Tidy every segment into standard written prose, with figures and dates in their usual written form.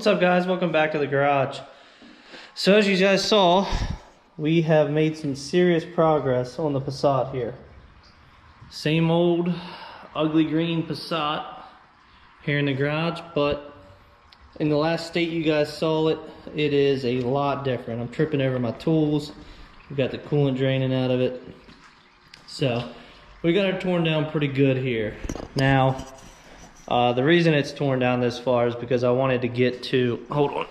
What's up, guys? Welcome back to the garage. So as you guys saw, we have made some serious progress on the Passat here. Same old ugly green Passat here in the garage, but in the last state you guys saw it, it is a lot different. I'm tripping over my tools. We've got the coolant draining out of it. So we got it torn down pretty good here. Now, the reason it's torn down this far is because I wanted to get to, hold on,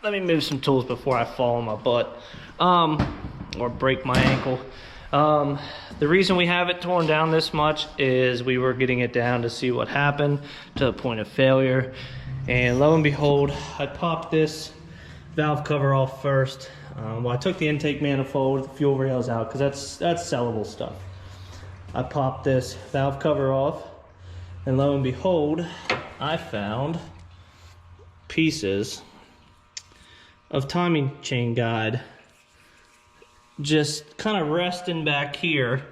let me move some tools before I fall on my butt, or break my ankle. The reason we have it torn down this much is we were getting it down to see what happened to the point of failure. And lo and behold, I popped this valve cover off first. Well, I took the intake manifold, the fuel rails out, because that's sellable stuff. I popped this valve cover off, and lo and behold, I found pieces of timing chain guide just kind of resting back here.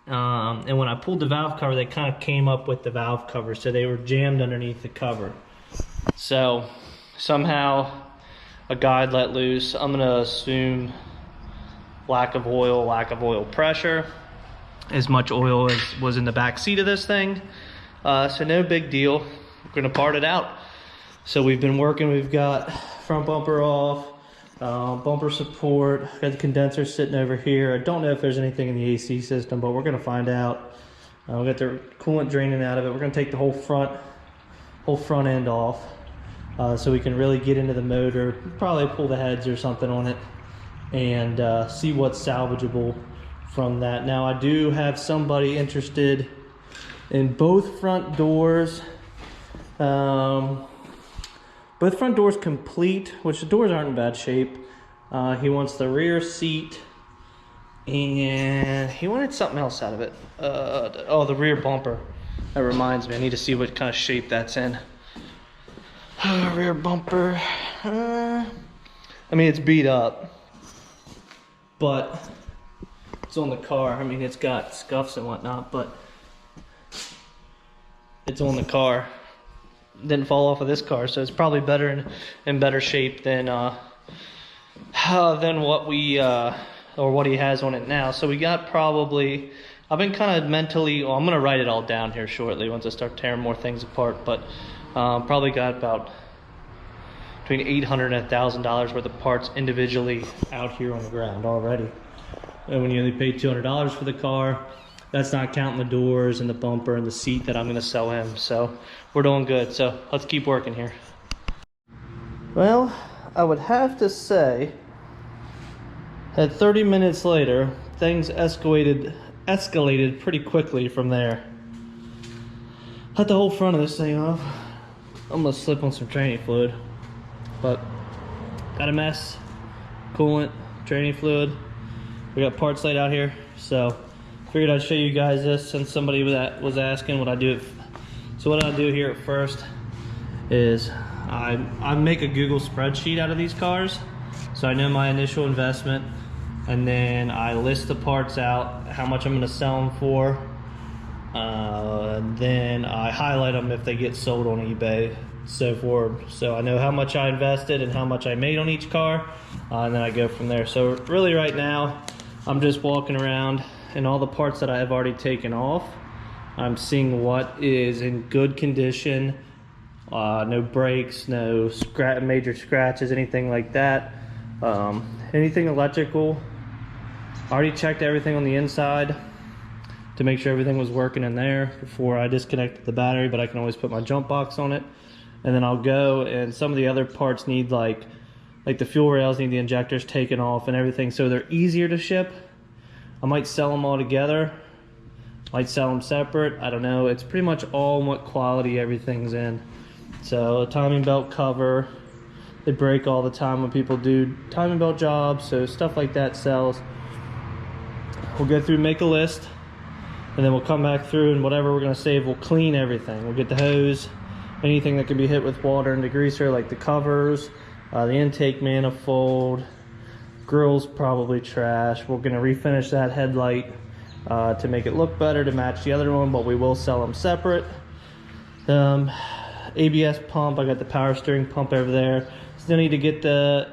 And when I pulled the valve cover, they kind of came up with the valve cover, so they were jammed underneath the cover. So somehow a guide let loose. I'm gonna assume lack of oil pressure, as much oil as was in the back seat of this thing. So no big deal. We're gonna part it out. So we've been working, we've got front bumper off, bumper support, got the condenser sitting over here. I don't know if there's anything in the AC system, but we're gonna find out. We got the coolant draining out of it. We're gonna take the whole front end off, so we can really get into the motor, probably pull the heads or something on it, and see what's salvageable from that. Now, I do have somebody interested in both front doors. Both front doors complete, which the doors aren't in bad shape. He wants the rear seat, and he wanted something else out of it. Oh, the rear bumper. That reminds me, I need to see what kind of shape that's in. Rear bumper. I mean, it's beat up, but it's on the car. I mean, it's got scuffs and whatnot, but it's on the car. Didn't fall off of this car, so it's probably better in better shape than what we or what he has on it now. So we got probably, I've been kind of mentally, well, I'm gonna write it all down here shortly once I start tearing more things apart, but probably got about between $800 and $1,000 worth of parts individually out here on the ground already. And when you only pay $200 for the car, that's not counting the doors and the bumper and the seat that I'm gonna sell him. So we're doing good, so let's keep working here. Well, I would have to say that 30 minutes later, things escalated pretty quickly from there. Cut the whole front of this thing off. I'm gonna slip on some training fluid, but got a mess, coolant, training fluid. We got parts laid out here, so figured I'd show you guys this since somebody was asking what I do. So what I do here at first is I make a Google spreadsheet out of these cars, so I know my initial investment, and then I list the parts out, how much I'm going to sell them for. Then I highlight them if they get sold on eBay, so forth. So I know how much I invested and how much I made on each car, and then I go from there. So really right now, I'm just walking around, and all the parts that I have already taken off, I'm seeing what is in good condition, no breaks, no major scratches, anything like that. Anything electrical, I already checked everything on the inside to make sure everything was working in there before I disconnected the battery, but I can always put my jump box on it. And then I'll go, and some of the other parts need like the fuel rails need the injectors taken off and everything, so they're easier to ship. I might sell them all together, might sell them separate, I don't know. It's pretty much all in what quality everything's in. So a timing belt cover, they break all the time when people do timing belt jobs, so stuff like that sells. We'll go through, make a list, and then we'll come back through, and whatever we're gonna save, we'll clean everything. We'll get the hose, anything that can be hit with water and degreaser, like the covers, the intake manifold, grill's probably trash. We're gonna refinish that headlight to make it look better, to match the other one, but we will sell them separate. ABS pump. I got the power steering pump over there. Still need to get the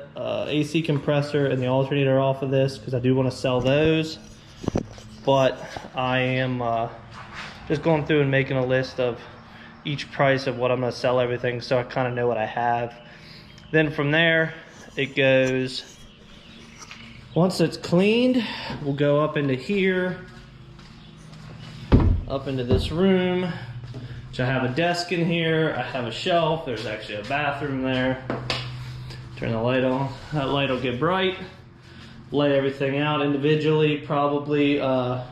AC compressor and the alternator off of this because I do want to sell those. But I am just going through and making a list of each price of what I'm going to sell everything, so I kind of know what I have. Then from there, it goes, once it's cleaned, we'll go up into here, up into this room, which I have a desk in here, I have a shelf, there's actually a bathroom there. Turn the light on, that light will get bright. Lay everything out individually, probably, I'll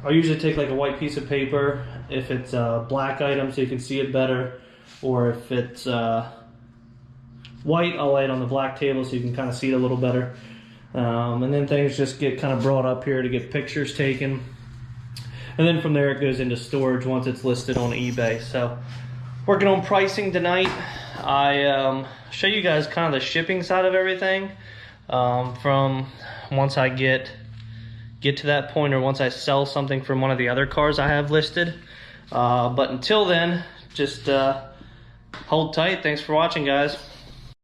usually take like a white piece of paper if it's a black item so you can see it better, or if it's white, I'll lay it on the black table so you can kind of see it a little better. And then things just get kind of brought up here to get pictures taken. And then from there it goes into storage once it's listed on eBay. So working on pricing tonight. I show you guys kind of the shipping side of everything from once I get to that point, or once I sell something from one of the other cars I have listed. But until then, just hold tight. Thanks for watching, guys.